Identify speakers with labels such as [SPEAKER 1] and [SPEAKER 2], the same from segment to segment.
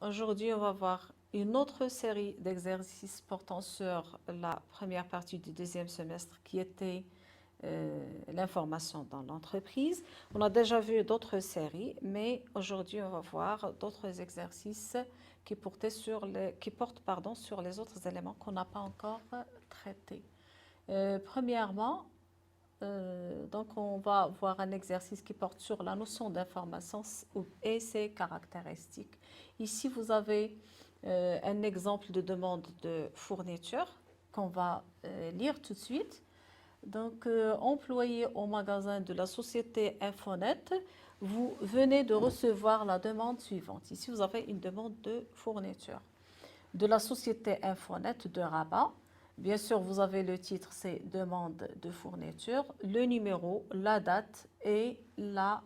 [SPEAKER 1] Aujourd'hui, on va voir une autre série d'exercices portant sur la première partie du deuxième semestre qui était l'information dans l'entreprise. On a déjà vu d'autres séries, mais aujourd'hui, on va voir d'autres exercices qui portent sur les autres éléments qu'on n'a pas encore traités. Premièrement, donc on va voir un exercice qui porte sur la notion d'information et ses caractéristiques. Ici, vous avez un exemple de demande de fourniture qu'on va lire tout de suite. Donc, employé au magasin de la société Infonet, vous venez de recevoir la demande suivante. Ici, vous avez une demande de fourniture de la société Infonet de Rabat. Bien sûr, vous avez le titre, c'est demande de fourniture, le numéro, la date et la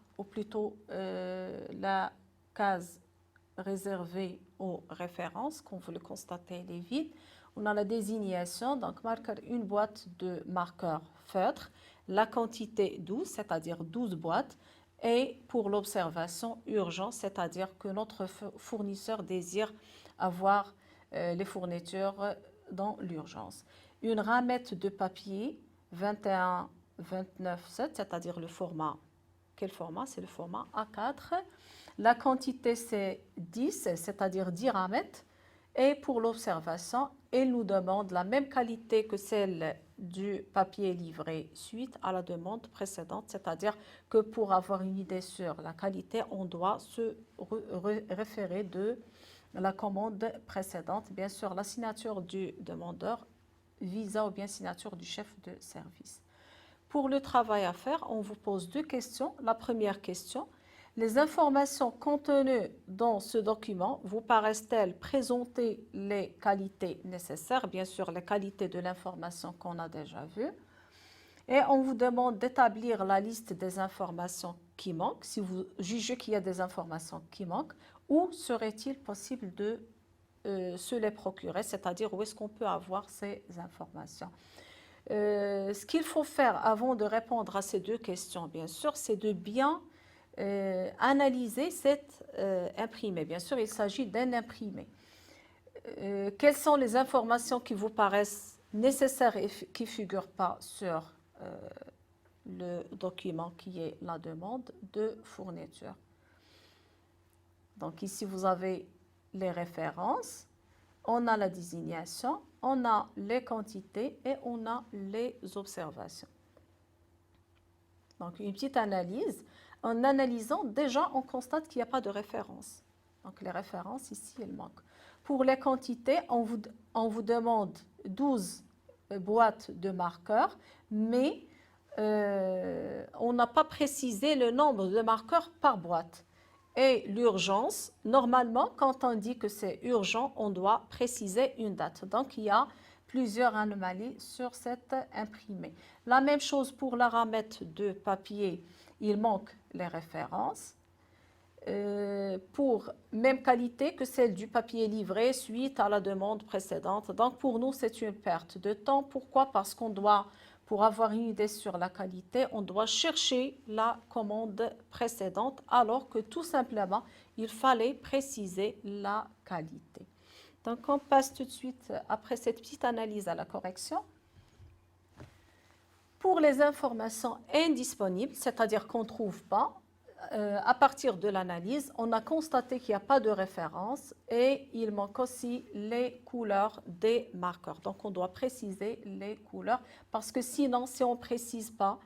[SPEAKER 1] case réservée aux références. Comme vous le constatez, elle est vide. On a la désignation, donc marqueur, une boîte de marqueur feutre, la quantité 12, c'est-à-dire 12 boîtes, et pour l'observation urgent, c'est-à-dire que notre fournisseur désire avoir les fournitures dans l'urgence. Une ramette de papier 21-29-7, c'est-à-dire le format. Quel format? C'est le format A4. La quantité, c'est 10, c'est-à-dire 10 ramettes. Et pour l'observation, il nous demande la même qualité que celle du papier livré suite à la demande précédente, c'est-à-dire que pour avoir une idée sur la qualité, on doit se référer de la commande précédente, bien sûr la signature du demandeur, visa ou bien signature du chef de service. Pour le travail à faire, on vous pose deux questions. La première question, les informations contenues dans ce document vous paraissent-elles présenter les qualités nécessaires? Bien sûr, les qualités de l'information qu'on a déjà vues. Et on vous demande d'établir la liste des informations qui manquent, si vous jugez qu'il y a des informations qui manquent, où serait-il possible de se les procurer, c'est-à-dire où est-ce qu'on peut avoir ces informations. Ce qu'il faut faire avant de répondre à ces deux questions, bien sûr, c'est de bien analyser cet imprimé. Bien sûr, il s'agit d'un imprimé. Quelles sont les informations qui vous paraissent nécessaires et qui ne figurent pas sur le document qui est la demande de fourniture? Donc ici, vous avez les références, on a la désignation, on a les quantités et on a les observations. Donc une petite analyse. En analysant, déjà, on constate qu'il n'y a pas de référence. Donc les références, ici, elles manquent. Pour les quantités, on vous demande 12 boîtes de marqueurs, mais on n'a pas précisé le nombre de marqueurs par boîte. Et l'urgence, normalement, quand on dit que c'est urgent, on doit préciser une date. Donc, il y a plusieurs anomalies sur cette imprimée. La même chose pour la ramette de papier, il manque les références. Pour même qualité que celle du papier livré suite à la demande précédente. Donc, pour nous, c'est une perte de temps. Pourquoi? Parce qu'on doit, pour avoir une idée sur la qualité, on doit chercher la commande précédente, alors que tout simplement, il fallait préciser la qualité. Donc, on passe tout de suite, après cette petite analyse, à la correction. Pour les informations indisponibles, c'est-à-dire qu'on ne trouve pas, à partir de l'analyse, on a constaté qu'il n'y a pas de référence et il manque aussi les couleurs des marqueurs. Donc, on doit préciser les couleurs parce que sinon, si on ne précise pas,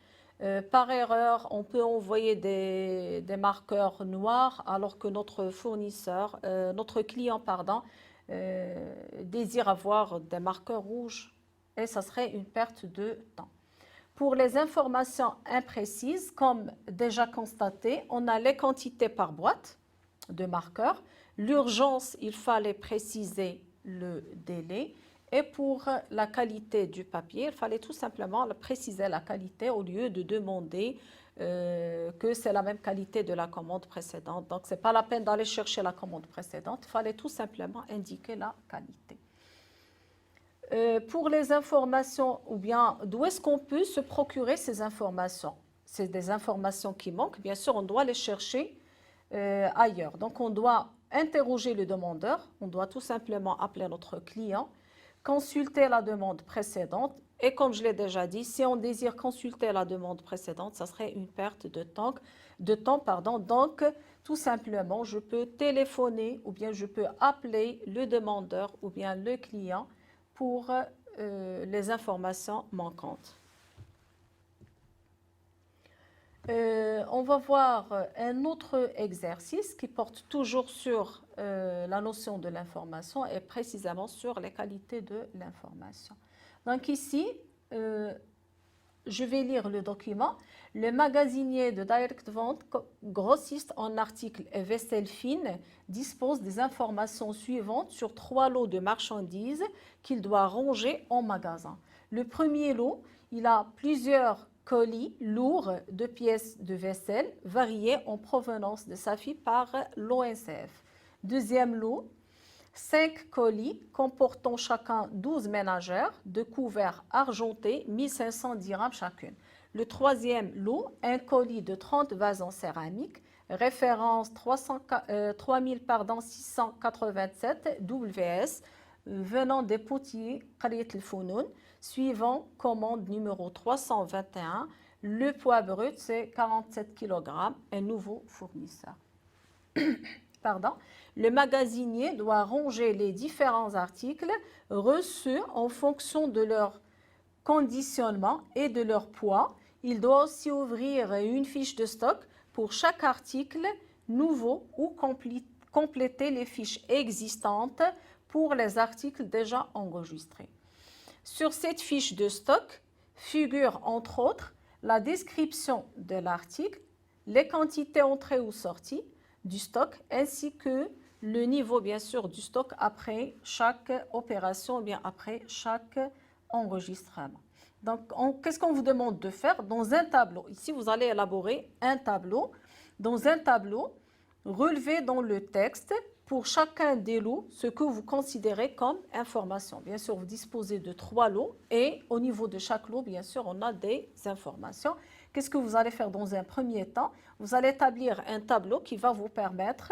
[SPEAKER 1] par erreur, on peut envoyer des marqueurs noirs alors que notre client, désire avoir des marqueurs rouges et ça serait une perte de temps. Pour les informations imprécises, comme déjà constaté, on a les quantités par boîte de marqueurs. L'urgence, il fallait préciser le délai. Et pour la qualité du papier, il fallait tout simplement préciser la qualité au lieu de demander que c'est la même qualité de la commande précédente. Donc, ce n'est pas la peine d'aller chercher la commande précédente. Il fallait tout simplement indiquer la qualité. Pour les informations, ou bien d'où est-ce qu'on peut se procurer ces informations? C'est des informations qui manquent, bien sûr, on doit les chercher ailleurs. Donc, on doit interroger le demandeur, on doit tout simplement appeler notre client, consulter la demande précédente et comme je l'ai déjà dit, si on désire consulter la demande précédente, ça serait une perte de temps. Donc, tout simplement, je peux téléphoner ou bien je peux appeler le demandeur ou bien le client pour les informations manquantes. On va voir un autre exercice qui porte toujours sur la notion de l'information et précisément sur les qualités de l'information. Donc ici, je vais lire le document. Le magasinier de direct vente, grossiste en articles et vaisselle fine, dispose des informations suivantes sur 3 lots de marchandises qu'il doit ranger en magasin. Le premier lot, il a plusieurs colis lourds de pièces de vaisselle variées en provenance de Safi par l'ONCF. Deuxième lot, 5 colis comportant chacun 12 ménagères de couverts argentés, 1500 dirhams chacune. Le troisième lot, un colis de 30 vases en céramique, référence 3687 WS, venant des potiers Qaryat el-Founoun, suivant commande numéro 321. Le poids brut, c'est 47 kg, un nouveau fournisseur. Le magasinier doit ranger les différents articles reçus en fonction de leur conditionnement et de leur poids. Il doit aussi ouvrir une fiche de stock pour chaque article nouveau ou compléter les fiches existantes pour les articles déjà enregistrés. Sur cette fiche de stock figure entre autres la description de l'article, les quantités entrées ou sorties du stock ainsi que le niveau bien sûr du stock après chaque opération ou bien après chaque enregistrement. Donc, qu'est-ce qu'on vous demande de faire dans un tableau? Ici, vous allez élaborer un tableau. Dans un tableau, relevez dans le texte pour chacun des lots ce que vous considérez comme information. Bien sûr, vous disposez de 3 lots et au niveau de chaque lot, bien sûr, on a des informations. Qu'est-ce que vous allez faire dans un premier temps? Vous allez établir un tableau qui va vous permettre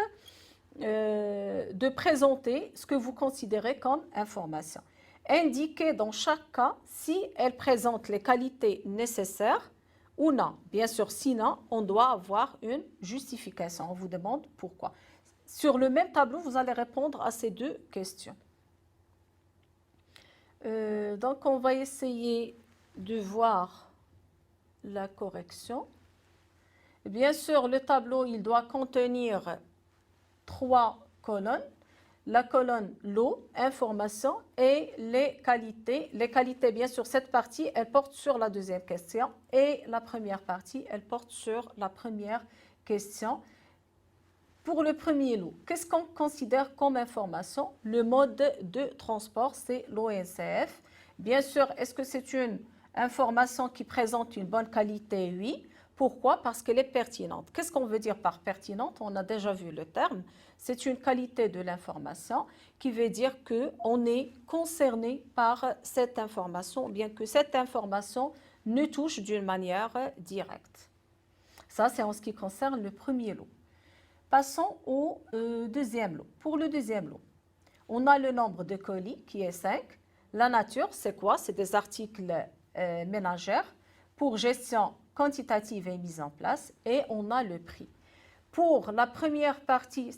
[SPEAKER 1] de présenter ce que vous considérez comme information. Indiquez dans chaque cas si elle présente les qualités nécessaires ou non. Bien sûr, sinon, on doit avoir une justification. On vous demande pourquoi. Sur le même tableau, vous allez répondre à ces 2 questions. Donc, on va essayer de voir la correction. Bien sûr, le tableau, il doit contenir 3 colonnes. La colonne lot, information et les qualités. Les qualités, bien sûr, cette partie, elle porte sur la deuxième question et la première partie, elle porte sur la première question. Pour le premier lot, qu'est-ce qu'on considère comme information? Le mode de transport, c'est l'ONCF. Bien sûr, est-ce que c'est une information qui présente une bonne qualité? Oui. Pourquoi? Parce qu'elle est pertinente. Qu'est-ce qu'on veut dire par pertinente? On a déjà vu le terme. C'est une qualité de l'information qui veut dire qu'on est concerné par cette information, bien que cette information ne touche d'une manière directe. Ça, c'est en ce qui concerne le premier lot. Passons au deuxième lot. Pour le deuxième lot, on a le nombre de colis qui est 5. La nature, c'est quoi? C'est des articles ménagères pour gestion quantitative et mise en place. Et on a le prix. Pour la première partie,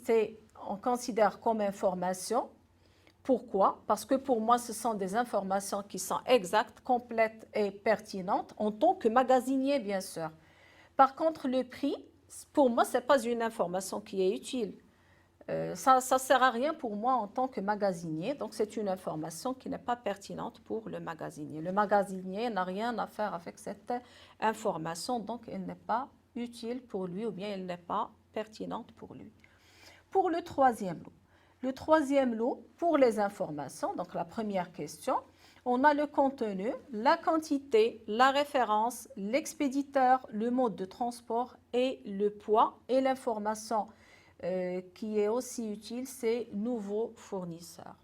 [SPEAKER 1] on considère comme information. Pourquoi? Parce que pour moi, ce sont des informations qui sont exactes, complètes et pertinentes en tant que magasinier, bien sûr. Par contre, le prix, pour moi, ce n'est pas une information qui est utile. Ça ne sert à rien pour moi en tant que magasinier. Donc, c'est une information qui n'est pas pertinente pour le magasinier. Le magasinier n'a rien à faire avec cette information, donc elle n'est pas utile pour lui ou bien elle n'est pas pertinente pour lui. Pour le troisième lot. Le troisième lot, pour les informations, donc la première question, on a le contenu, la quantité, la référence, l'expéditeur, le mode de transport et le poids. Et l'information qui est aussi utile, c'est nouveau fournisseur.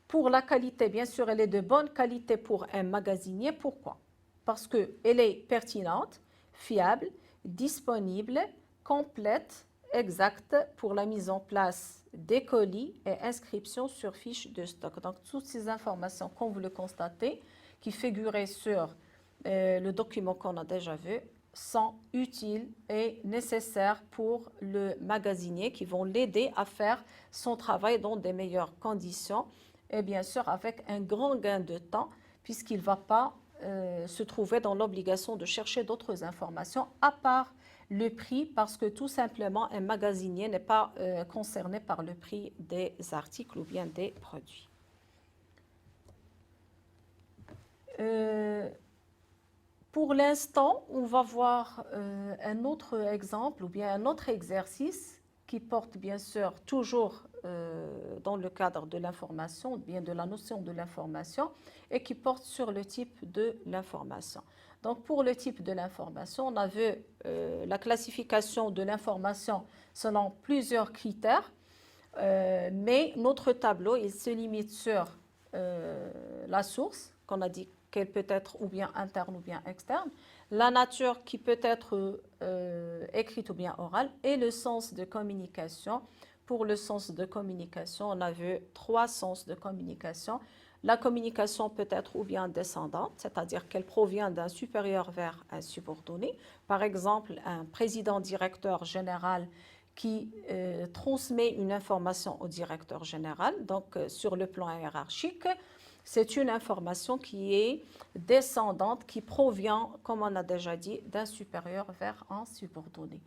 [SPEAKER 1] Pour la qualité, bien sûr, elle est de bonne qualité pour un magasinier. Pourquoi? Parce qu'elle est pertinente, fiable, disponible, complète exacte pour la mise en place des colis et inscription sur fiche de stock. Donc, toutes ces informations, comme vous le constatez, qui figuraient sur le document qu'on a déjà vu, sont utiles et nécessaires pour le magasinier qui vont l'aider à faire son travail dans des meilleures conditions et bien sûr avec un grand gain de temps puisqu'il ne va pas se trouver dans l'obligation de chercher d'autres informations à part le prix parce que tout simplement un magasinier n'est pas concerné par le prix des articles ou bien des produits. Pour l'instant, on va voir un autre exemple ou bien un autre exercice qui porte bien sûr toujours dans le cadre de l'information, ou bien de la notion de l'information et qui porte sur le type de l'information. Donc pour le type de l'information, on a vu la classification de l'information selon plusieurs critères, mais notre tableau, il se limite sur la source, qu'on a dit qu'elle peut être ou bien interne ou bien externe, la nature qui peut être écrite ou bien orale et le sens de communication. Pour le sens de communication, on a vu 3 sens de communication. La communication peut être ou bien descendante, c'est-à-dire qu'elle provient d'un supérieur vers un subordonné. Par exemple, un président-directeur général qui transmet une information au directeur général, donc sur le plan hiérarchique, c'est une information qui est descendante, qui provient, comme on a déjà dit, d'un supérieur vers un subordonné.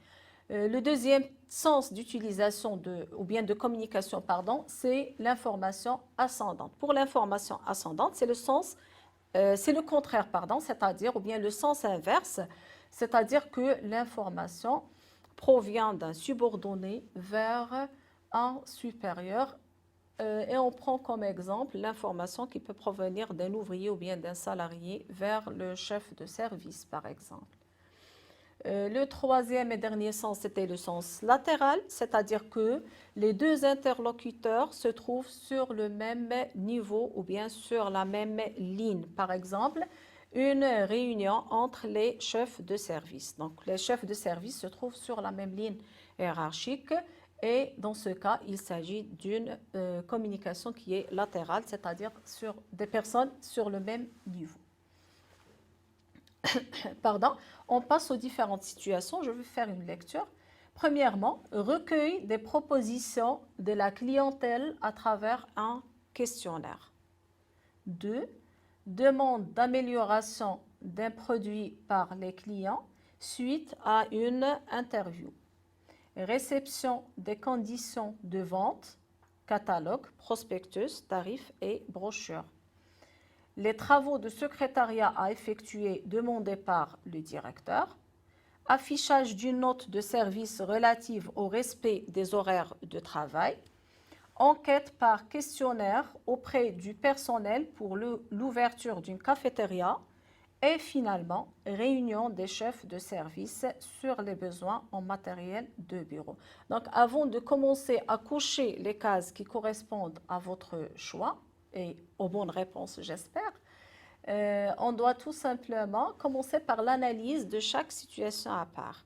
[SPEAKER 1] Le deuxième sens d'utilisation ou bien de communication, pardon, c'est l'information ascendante. Pour l'information ascendante, c'est le contraire, pardon, c'est-à-dire, ou bien le sens inverse, c'est-à-dire que l'information provient d'un subordonné vers un supérieur. Et on prend comme exemple l'information qui peut provenir d'un ouvrier ou bien d'un salarié vers le chef de service, par exemple. Le troisième et dernier sens, c'était le sens latéral, c'est-à-dire que les deux interlocuteurs se trouvent sur le même niveau ou bien sur la même ligne. Par exemple, une réunion entre les chefs de service. Donc, les chefs de service se trouvent sur la même ligne hiérarchique et dans ce cas, il s'agit d'une communication qui est latérale, c'est-à-dire sur des personnes sur le même niveau. Pardon, on passe aux différentes situations. Je vais faire une lecture. Premièrement, recueil des propositions de la clientèle à travers un questionnaire. 2. Demande d'amélioration d'un produit par les clients suite à une interview. Réception des conditions de vente, catalogue, prospectus, tarifs et brochures. Les travaux de secrétariat à effectuer demandés par le directeur, affichage d'une note de service relative au respect des horaires de travail, enquête par questionnaire auprès du personnel pour l'ouverture d'une cafétéria et finalement, réunion des chefs de service sur les besoins en matériel de bureau. Donc, avant de commencer à cocher les cases qui correspondent à votre choix, et aux bonnes réponses, j'espère, on doit tout simplement commencer par l'analyse de chaque situation à part.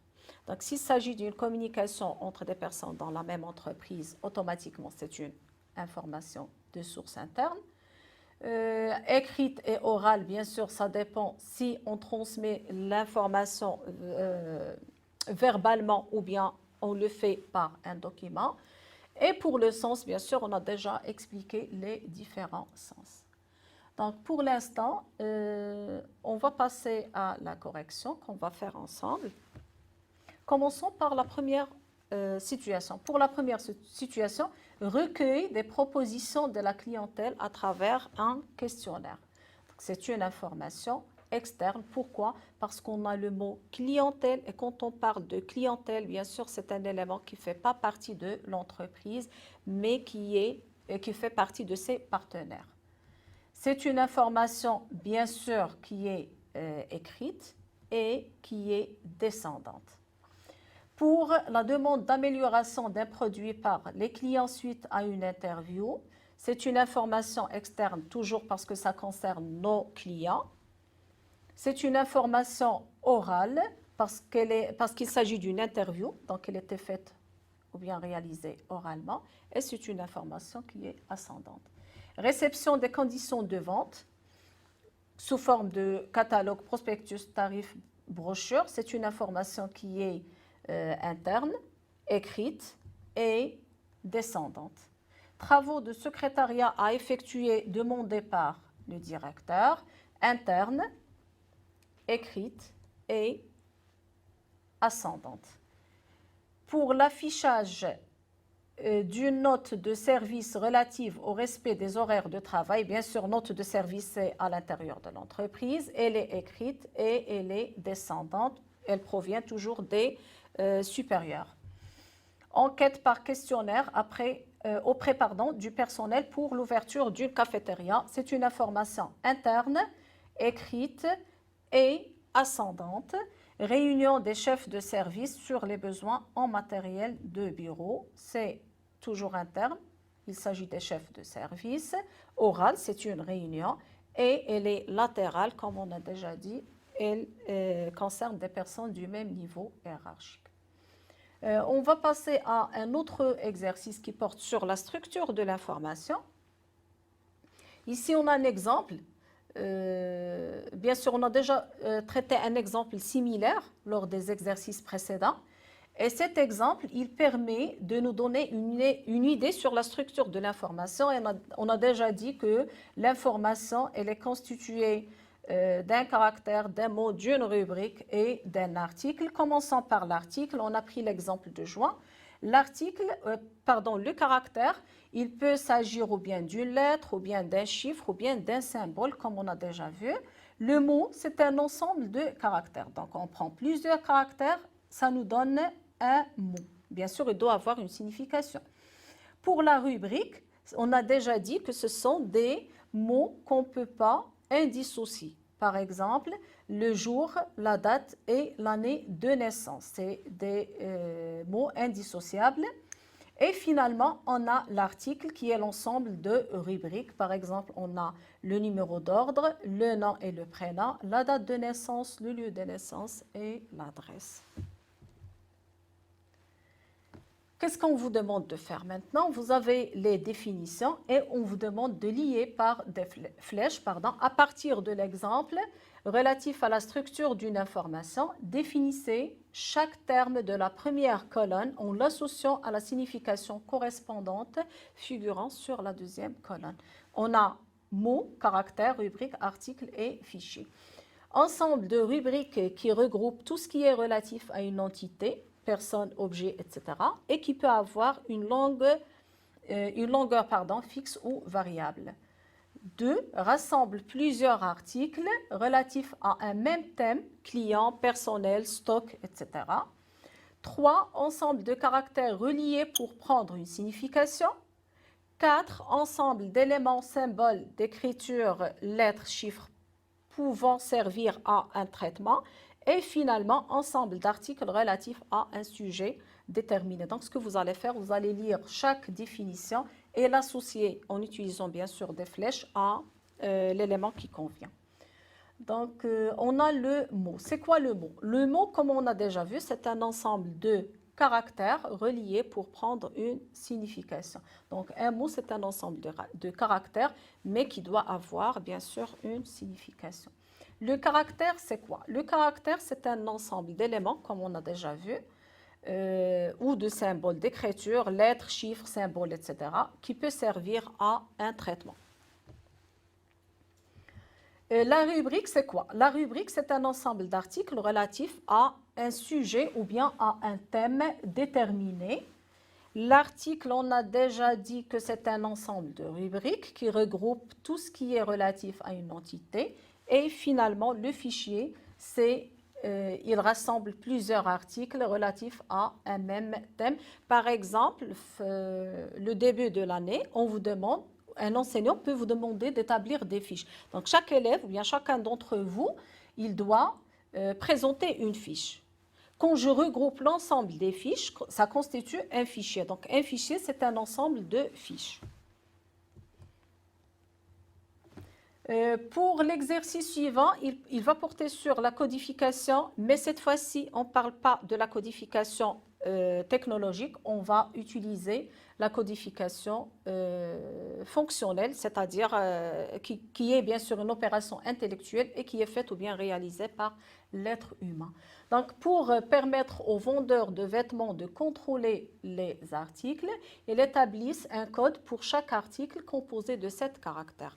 [SPEAKER 1] Donc, s'il s'agit d'une communication entre des personnes dans la même entreprise, automatiquement, c'est une information de source interne. Écrite et orale, bien sûr, ça dépend si on transmet l'information verbalement ou bien on le fait par un document. Et pour le sens, bien sûr, on a déjà expliqué les différents sens. Donc, pour l'instant, on va passer à la correction qu'on va faire ensemble. Commençons par la première situation. Pour la première situation, recueil des propositions de la clientèle à travers un questionnaire. C'est une information externe. Pourquoi? Parce qu'on a le mot clientèle et quand on parle de clientèle, bien sûr, c'est un élément qui ne fait pas partie de l'entreprise, mais qui fait partie de ses partenaires. C'est une information, bien sûr, qui est écrite et qui est descendante. Pour la demande d'amélioration d'un produit par les clients suite à une interview, c'est une information externe, toujours parce que ça concerne nos clients. C'est une information orale, parce qu'il s'agit d'une interview, donc elle était faite ou bien réalisé oralement, et c'est une information qui est ascendante. Réception des conditions de vente sous forme de catalogue, prospectus, tarif, brochure, c'est une information qui est interne, écrite et descendante. Travaux de secrétariat à effectuer demandés par le directeur, interne, écrite et ascendante. Pour l'affichage d'une note de service relative au respect des horaires de travail, bien sûr, note de service c'est à l'intérieur de l'entreprise, elle est écrite et elle est descendante, elle provient toujours des supérieurs. Enquête par questionnaire auprès du personnel pour l'ouverture d'une cafétéria, c'est une information interne, écrite et ascendante. Réunion des chefs de service sur les besoins en matériel de bureau, c'est toujours interne, il s'agit des chefs de service. Orale, c'est une réunion et elle est latérale, comme on a déjà dit, elle concerne des personnes du même niveau hiérarchique. On va passer à un autre exercice qui porte sur la structure de l'information. Ici, on a un exemple. Bien sûr, on a déjà traité un exemple similaire lors des exercices précédents. Et cet exemple, il permet de nous donner une idée sur la structure de l'information. On a déjà dit que l'information, elle est constituée d'un caractère, d'un mot, d'une rubrique et d'un article. Commençons par l'article. On a pris l'exemple de juin. Le caractère, il peut s'agir ou bien d'une lettre, ou bien d'un chiffre, ou bien d'un symbole, comme on a déjà vu. Le mot, c'est un ensemble de caractères. Donc, on prend plusieurs caractères, ça nous donne un mot. Bien sûr, il doit avoir une signification. Pour la rubrique, on a déjà dit que ce sont des mots qu'on ne peut pas indissocier. Par exemple, le jour, la date et l'année de naissance. C'est des mots indissociables. Et finalement, on a l'article qui est l'ensemble de rubriques. Par exemple, on a le numéro d'ordre, le nom et le prénom, la date de naissance, le lieu de naissance et l'adresse. Qu'est-ce qu'on vous demande de faire maintenant? Vous avez les définitions et on vous demande de lier par des flèches à partir de l'exemple relatif à la structure d'une information. Définissez chaque terme de la première colonne en l'associant à la signification correspondante figurant sur la deuxième colonne. On a mots, caractères, rubriques, articles et fichiers. Ensemble de rubriques qui regroupent tout ce qui est relatif à une entité, personne, objet, etc. et qui peut avoir une longueur fixe ou variable. 2. Rassemble plusieurs articles relatifs à un même thème, client, personnel, stock, etc. 3. Ensemble de caractères reliés pour prendre une signification. 4. Ensemble d'éléments, symboles, d'écriture, lettres, chiffres pouvant servir à un traitement. Et finalement, ensemble d'articles relatifs à un sujet déterminé. Donc, ce que vous allez faire, vous allez lire chaque définition et l'associer en utilisant bien sûr des flèches à l'élément qui convient. Donc, on a le mot. C'est quoi le mot? Le mot, comme on a déjà vu, c'est un ensemble de caractères reliés pour prendre une signification. Donc, un mot, c'est un ensemble de caractères, mais qui doit avoir bien sûr une signification. Le caractère, c'est quoi? Le caractère, c'est un ensemble d'éléments, comme on a déjà vu, ou de symboles d'écriture, lettres, chiffres, symboles, etc., qui peut servir à un traitement. La rubrique, c'est quoi? La rubrique, c'est un ensemble d'articles relatifs à un sujet ou bien à un thème déterminé. L'article, on a déjà dit que c'est un ensemble de rubriques qui regroupe tout ce qui est relatif à une entité. Et finalement, le fichier, il rassemble plusieurs articles relatifs à un même thème. Par exemple, le début de l'année, on vous demande, un enseignant peut vous demander d'établir des fiches. Donc, chaque élève ou bien chacun d'entre vous, il doit présenter une fiche. Quand je regroupe l'ensemble des fiches, ça constitue un fichier. Donc, un fichier, c'est un ensemble de fiches. Pour l'exercice suivant, il va porter sur la codification, mais cette fois-ci, on ne parle pas de la codification technologique, on va utiliser la codification fonctionnelle, c'est-à-dire qui est bien sûr une opération intellectuelle et qui est faite ou bien réalisée par l'être humain. Donc, pour permettre aux vendeurs de vêtements de contrôler les articles, ils établissent un code pour chaque article composé de 7 caractères.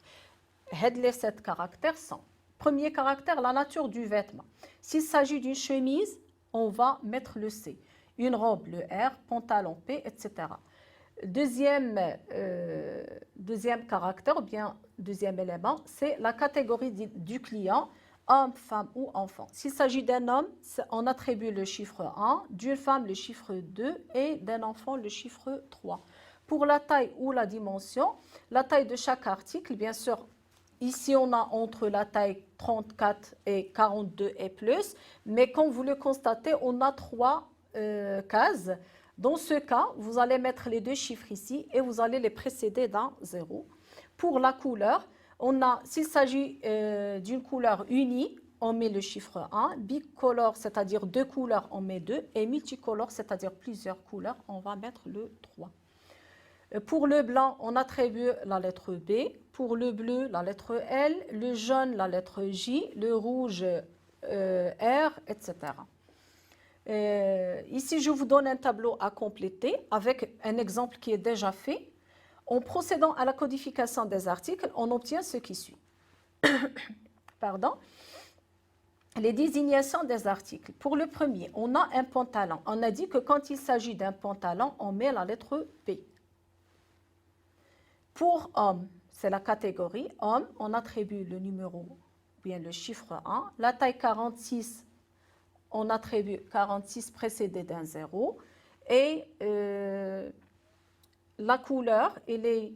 [SPEAKER 1] Les 7 caractères sont: premier caractère, la nature du vêtement. S'il s'agit d'une chemise, on va mettre le C. Une robe, le R, pantalon P, etc. Deuxième caractère, ou bien deuxième élément, c'est la catégorie du client, homme, femme ou enfant. S'il s'agit d'un homme, on attribue le chiffre 1, d'une femme le chiffre 2 et d'un enfant le chiffre 3. Pour la taille ou la dimension, la taille de chaque article, bien sûr, ici on a entre la taille 34 et 42 et plus, mais comme vous le constatez, on a 3 cases. Dans ce cas, vous allez mettre les deux chiffres ici et vous allez les précéder d'un 0. Pour la couleur, s'il s'agit d'une couleur unie, on met le chiffre 1. Bicolore, c'est-à-dire 2 couleurs, on met 2. Et multicolore, c'est-à-dire plusieurs couleurs, on va mettre le 3. Pour le blanc, on attribue la lettre B. Pour le bleu, la lettre L. Le jaune, la lettre J. Le rouge, R, etc. Ici, je vous donne un tableau à compléter avec un exemple qui est déjà fait. En procédant à la codification des articles, on obtient ce qui suit. Pardon. Les désignations des articles. Pour le premier, on a un pantalon. On a dit que quand il s'agit d'un pantalon, on met la lettre P. Pour homme, c'est la catégorie homme. On attribue le numéro, bien le chiffre 1. La taille 46, on attribue 46 précédé d'un 0. Et la couleur, elle est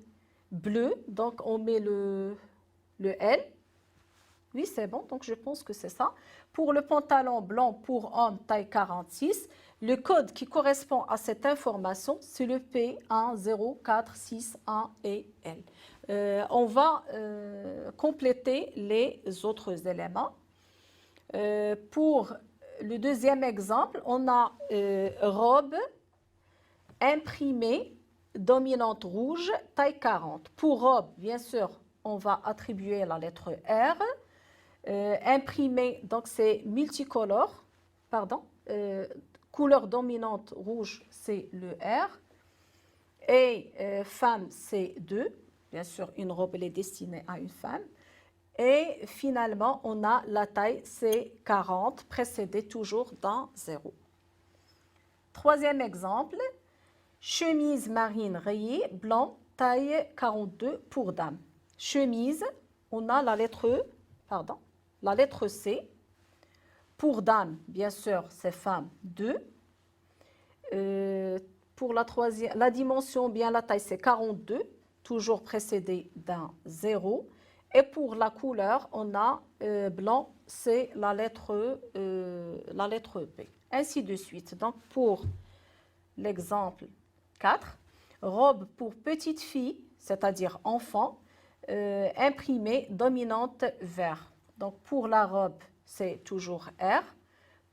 [SPEAKER 1] bleue, donc on met le L. Oui, c'est bon, donc je pense que c'est ça. Pour le pantalon blanc pour homme, taille 46, le code qui correspond à cette information, c'est le P1046 et L. On va compléter les autres éléments. Pour le deuxième exemple, on a robe imprimée, dominante rouge, taille 40. Pour robe, bien sûr, on va attribuer la lettre R. Imprimé, donc c'est multicolore, pardon, couleur dominante rouge, c'est le R. Et femme, c'est 2. Bien sûr, une robe, elle est destinée à une femme. Et finalement, on a la taille, c'est 40, précédée toujours d'un 0. Troisième exemple, chemise marine rayée, blanc, taille 42 pour dame. Chemise, on a la lettre C. Pour dame, bien sûr, c'est femme 2. Pour la dimension, bien la taille, c'est 42, toujours précédé d'un 0. Et pour la couleur, on a blanc, c'est la lettre P. Ainsi de suite. Donc, pour l'exemple 4, robe pour petite fille, c'est-à-dire enfant, imprimée, dominante vert. Donc, pour la robe, c'est toujours R.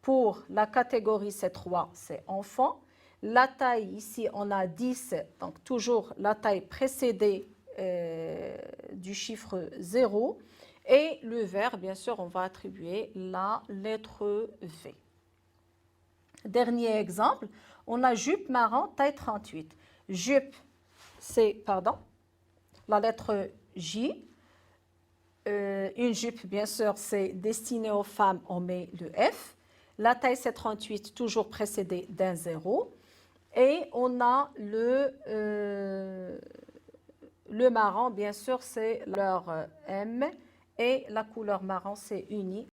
[SPEAKER 1] Pour la catégorie C3, c'est enfant. La taille, ici, on a 10, donc toujours la taille précédée du chiffre 0. Et le vert, bien sûr, on va attribuer la lettre V. Dernier exemple, on a jupe marron, taille 38. Jupe, c'est, la lettre J. Une jupe, bien sûr, c'est destiné aux femmes, on met le F. La taille, c'est 38, toujours précédé d'un 0. Et on a le marron, bien sûr, c'est leur M. Et la couleur marron, c'est uni.